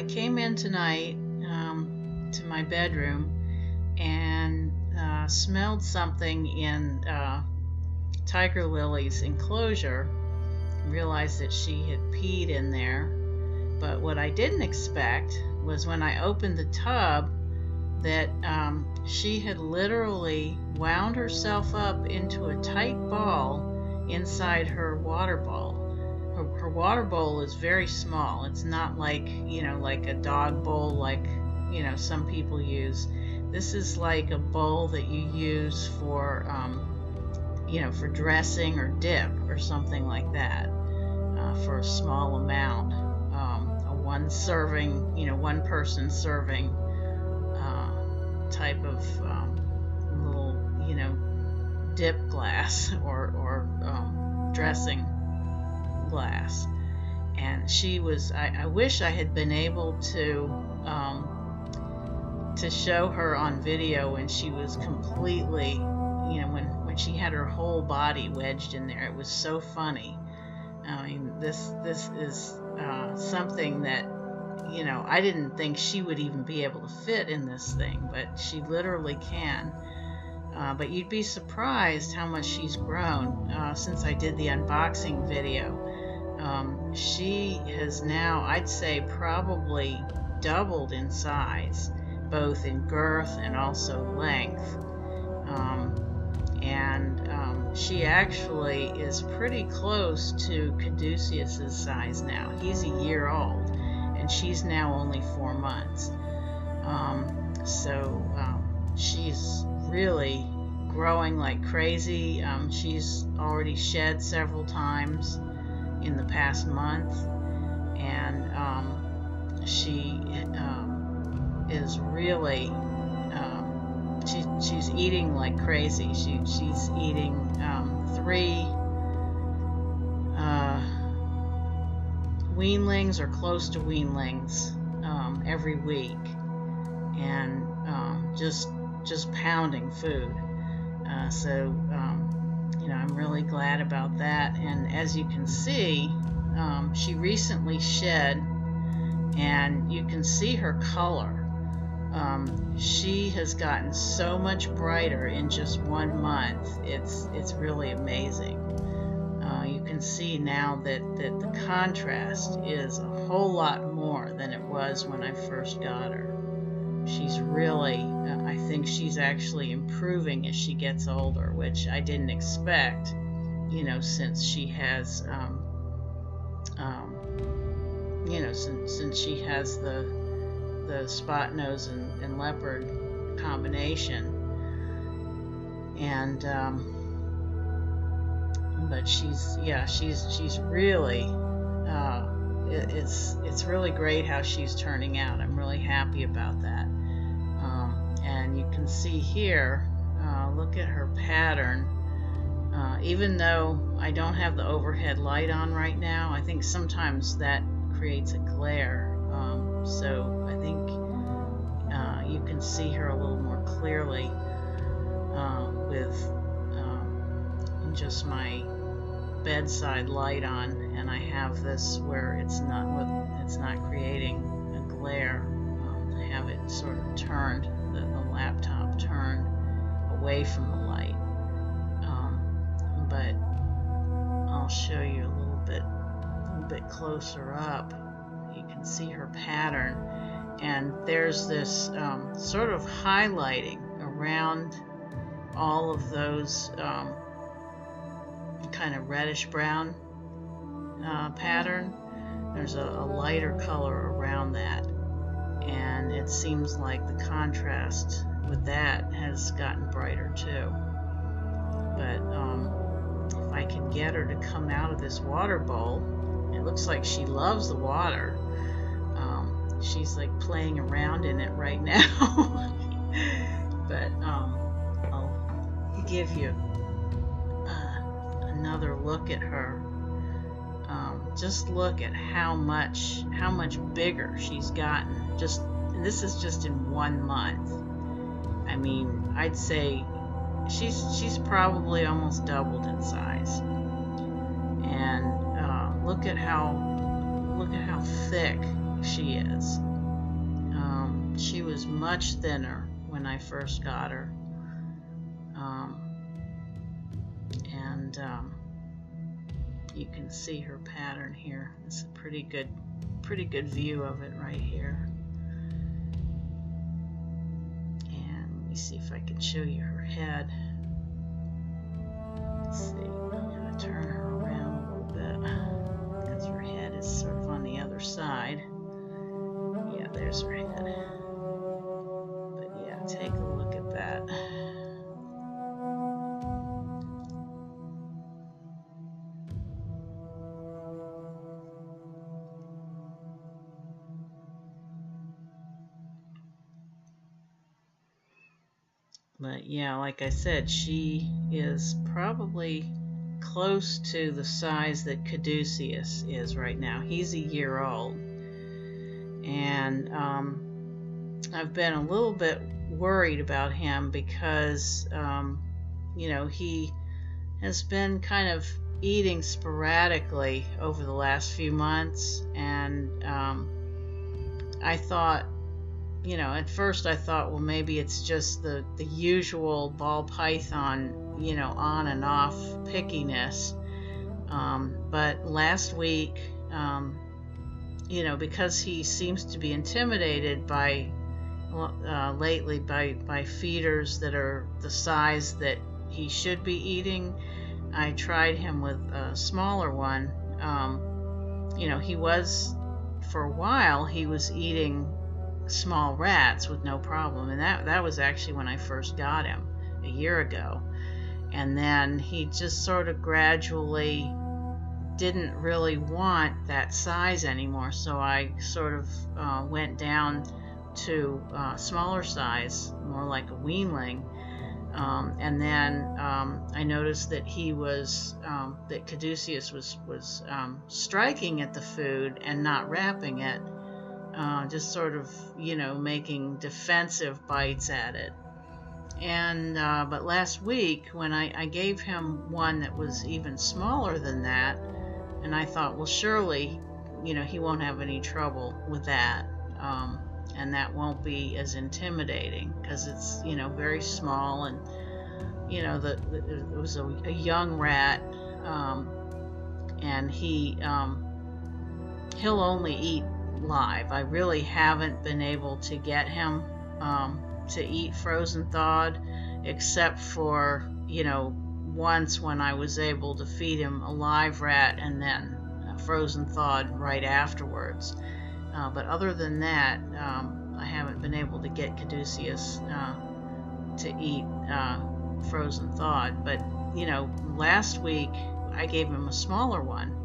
I came in tonight to my bedroom and smelled something in Tigerlily's enclosure. Realized that she had peed in there, but what I didn't expect was when I opened the tub that she had literally wound herself up into a tight ball inside her water bowl. Her water bowl is very small. It's not like, like a dog bowl like, some people use. This is like a bowl that you use for, for dressing or dip or something like that, for a small amount. A one person serving type of little, dip glass or dressing glass. And she was, I wish I had been able to show her on video when she was completely, when she had her whole body wedged in there. It was so funny. I mean, this is something that, I didn't think she would even be able to fit in this thing, but she literally can. But you'd be surprised how much she's grown since I did the unboxing video. She has now, I'd say, probably doubled in size, both in girth and also length. She actually is pretty close to Caduceus' size now. He's a year old, and she's now only 4 months. She's really growing like crazy. She's already shed several times in the past month, and she is really she's eating like crazy. She's eating 3 weanlings or close to weanlings every week, and just pounding food. I'm really glad about that. And as you can see, she recently shed, and you can see her color. She has gotten so much brighter in just 1 month. It's really amazing. You can see now that the contrast is a whole lot more than it was when I first got her. She's really, I think she's actually improving as she gets older, which I didn't expect, since she has, since she has the Spotnose and Leopard combination. And, but she's really, it's really great how she's turning out. I'm really happy about that. And you can see here, look at her pattern. Even though I don't have the overhead light on right now, I think sometimes that creates a glare. So I think you can see her a little more clearly with just my bedside light on, and I have this where it's not creating a glare. I have it sort of turned, the laptop turned away from the light. But I'll show you a little bit closer up. You can see her pattern, and there's this sort of highlighting around all of those kind of reddish brown pattern. There's a lighter color around that, and it seems like the contrast with that has gotten brighter too. But if I can get her to come out of this water bowl, it looks like she loves the water. She's like playing around in it right now. But I'll give you another look at her. Just look at how much bigger she's gotten. This is just in 1 month. I mean, I'd say she's probably almost doubled in size. And look at how thick she is. She was much thinner when I first got her. And you can see her pattern here. It's a pretty good view of it right here. And let me see if I can show you her head. Let's see, I'm going to turn her around a little bit because her head is sort of on the other side. Yeah, there's her head. But yeah, take a look at that. But yeah, like I said, she is probably close to the size that Caduceus is right now. He's a year old. And I've been a little bit worried about him because, you know, he has been kind of eating sporadically over the last few months. And I thought, you know, at first I thought, well, maybe it's just the usual ball python, you know, on and off pickiness. But last week, you know, because he seems to be intimidated by, lately by feeders that are the size that he should be eating, I tried him with a smaller one. You know, he was, for a while, he was eating small rats with no problem, and that was actually when I first got him a year ago. And then he just sort of gradually didn't really want that size anymore, so I sort of went down to smaller size, more like a weanling. And then I noticed that he was that Caduceus was striking at the food and not wrapping it. Just sort of, you know, making defensive bites at it. And but last week, when I gave him one that was even smaller than that, and I thought, well, surely, you know, he won't have any trouble with that, and that won't be as intimidating because it's, you know, very small, and, you know, it was a young rat, and he'll only eat live. I really haven't been able to get him to eat frozen thawed, except for, you know, once when I was able to feed him a live rat and then frozen thawed right afterwards. But other than that, I haven't been able to get Caduceus to eat frozen thawed. But, you know, last week I gave him a smaller one.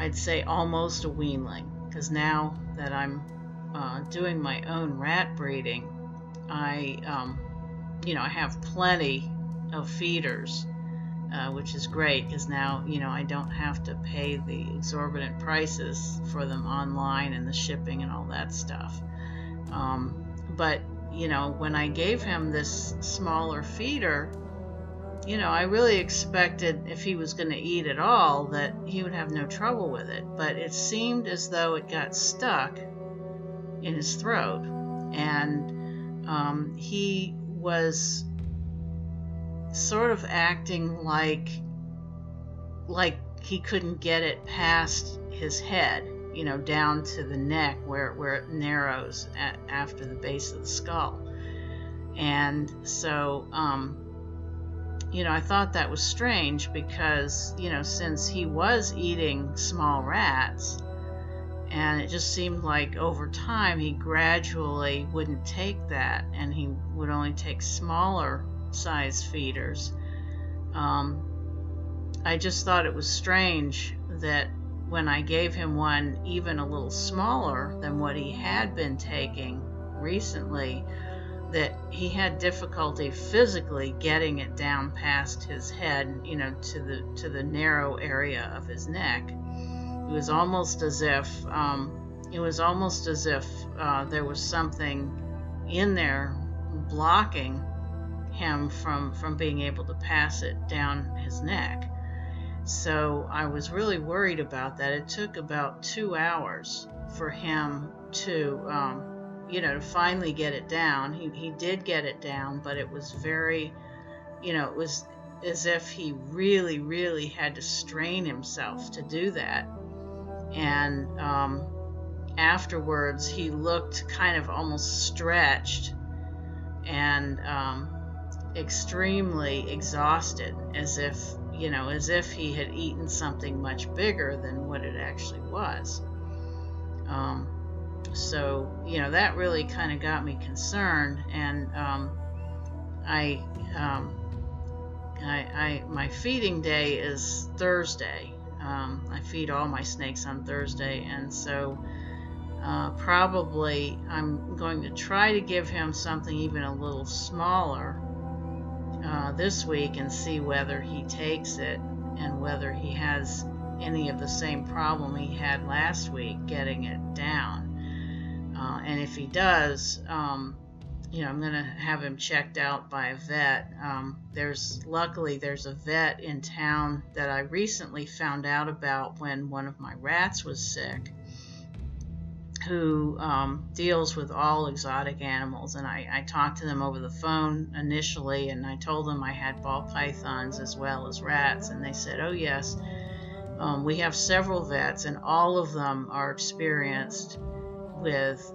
I'd say almost a weanling, because now that I'm doing my own rat breeding, you know, I have plenty of feeders, which is great because now, you know, I don't have to pay the exorbitant prices for them online and the shipping and all that stuff. But, you know, when I gave him this smaller feeder, you know, I really expected if he was going to eat at all that he would have no trouble with it, but it seemed as though it got stuck in his throat, and he was sort of acting like he couldn't get it past his head, you know, down to the neck where it narrows after the base of the skull. And so you know, I thought that was strange because, you know, since he was eating small rats, and it just seemed like over time he gradually wouldn't take that and he would only take smaller size feeders. I just thought it was strange that when I gave him one even a little smaller than what he had been taking recently, that he had difficulty physically getting it down past his head, you know, to the narrow area of his neck. It was almost as if there was something in there blocking him from being able to pass it down his neck. So I was really worried about that. It took about 2 hours for him to, to finally get it down. He did get it down, but it was very, it was as if he really, really had to strain himself to do that. And afterwards, he looked kind of almost stretched and extremely exhausted, as if he had eaten something much bigger than what it actually was. So that really kind of got me concerned, and my feeding day is Thursday. I feed all my snakes on Thursday, and so probably I'm going to try to give him something even a little smaller this week and see whether he takes it and whether he has any of the same problem he had last week getting it down. And if he does, I'm going to have him checked out by a vet. Luckily there's a vet in town that I recently found out about when one of my rats was sick, who deals with all exotic animals. And I talked to them over the phone initially, and I told them I had ball pythons as well as rats, and they said, oh yes, we have several vets, and all of them are experienced with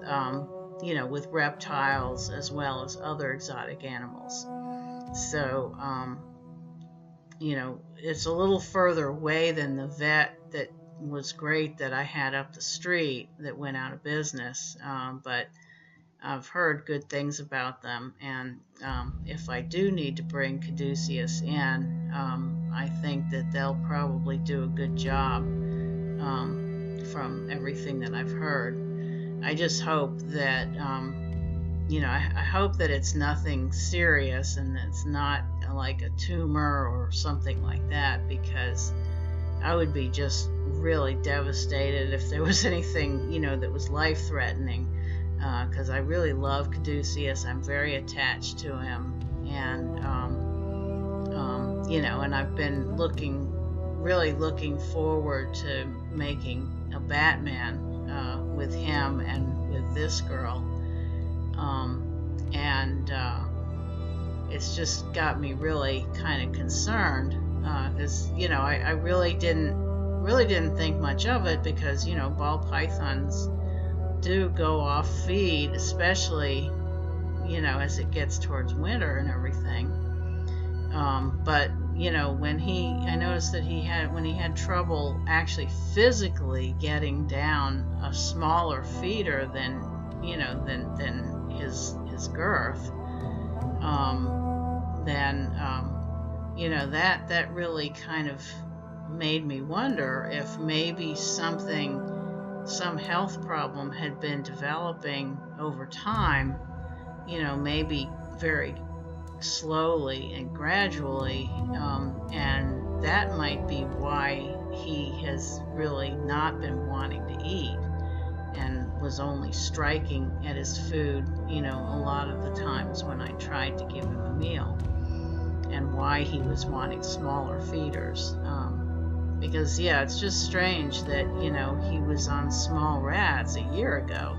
with reptiles as well as other exotic animals. So it's a little further away than the vet that was great that I had up the street that went out of business, but I've heard good things about them, and if I do need to bring Caduceus in, I think that they'll probably do a good job from everything that I've heard. I just hope that I hope that it's nothing serious and it's not like a tumor or something like that, because I would be just really devastated if there was anything, that was life-threatening, because I really love Caduceus. I'm very attached to him, and, and I've been really looking forward to making a Batman with him and with this girl. It's just got me really kind of concerned, because I really didn't think much of it, because ball pythons do go off feed, especially as it gets towards winter and everything. But I noticed that when he had trouble actually physically getting down a smaller feeder than his girth, that really kind of made me wonder if maybe some health problem had been developing over time, maybe very slowly and gradually, and that might be why he has really not been wanting to eat and was only striking at his food, a lot of the times when I tried to give him a meal, and why he was wanting smaller feeders. Because, it's just strange that, he was on small rats a year ago,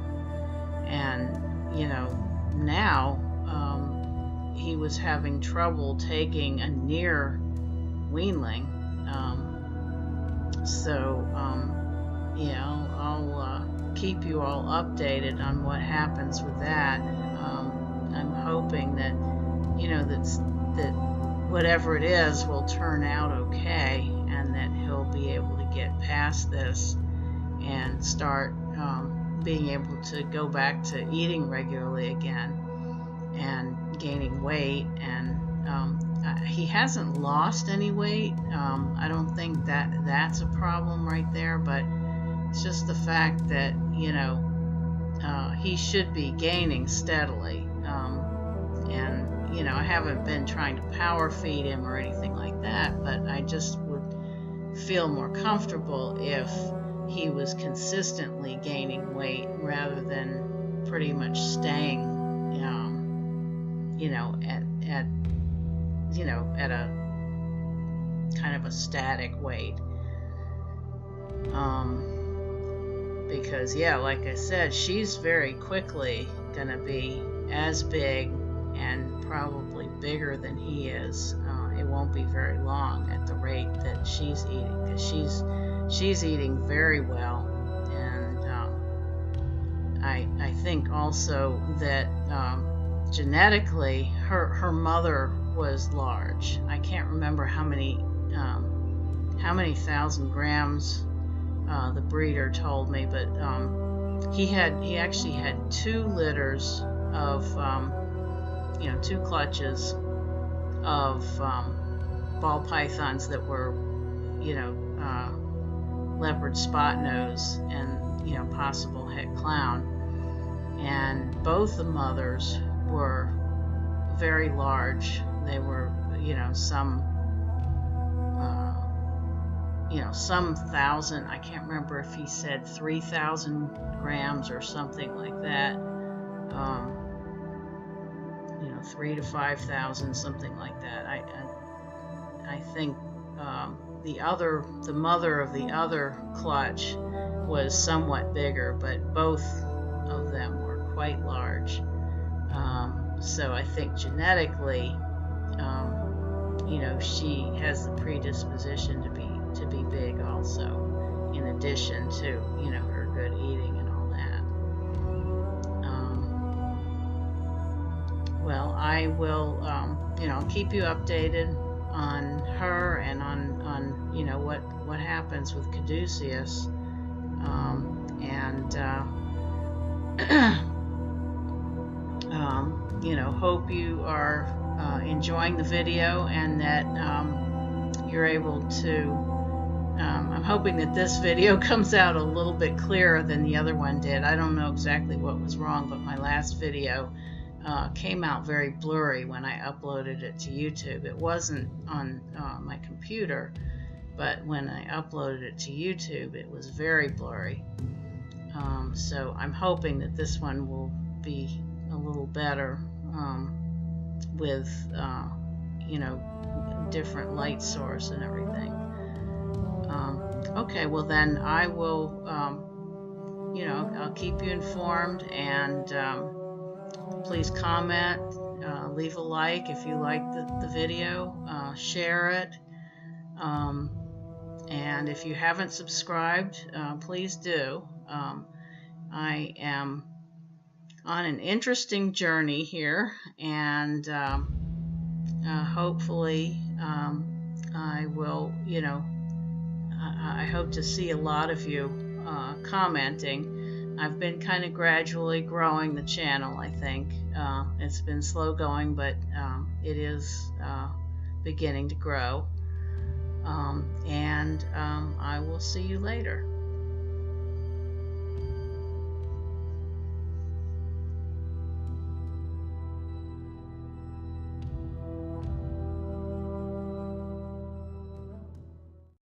and, now he was having trouble taking a near weanling. I'll keep you all updated on what happens with that. I'm hoping that, that whatever it is will turn out okay, and that he'll be able to get past this and start being able to go back to eating regularly again and gaining weight. And he hasn't lost any weight. I don't think that's a problem right there, but it's just the fact that he should be gaining steadily, and I haven't been trying to power feed him or anything like that, but I just would feel more comfortable if he was consistently gaining weight rather than pretty much staying at a kind of a static weight. because yeah, like I said, she's very quickly gonna be as big and probably bigger than he is. It won't be very long at the rate that she's eating, because she's eating very well. And I think also that genetically her mother was large. I can't remember how many thousand grams the breeder told me, but he actually had 2 litters of 2 clutches of ball pythons that were Leopard Spotnose and possible het clown, and both the mothers were very large. They were some thousand. I can't remember if he said 3,000 grams or something like that. 3 to 5,000, something like that. I think the mother of the other clutch was somewhat bigger, but both of them were quite large. So I think genetically, she has the predisposition to be big also, in addition to her good eating and all that. Well, I will keep you updated on her and on what happens with Caduceus, hope you are enjoying the video, and that you're able to I'm hoping that this video comes out a little bit clearer than the other one did. I don't know exactly what was wrong, but my last video came out very blurry when I uploaded it to YouTube. It wasn't on my computer, but when I uploaded it to YouTube, it was very blurry. So I'm hoping that this one will be a little better with different light source and everything. Okay, well then I will I'll keep you informed, and please comment, leave a like if you like the video, share it, and if you haven't subscribed, please do. I am on an interesting journey here, and hopefully I will, I hope to see a lot of you commenting. I've been kind of gradually growing the channel, I think. It's been slow going, but it is beginning to grow. And I will see you later.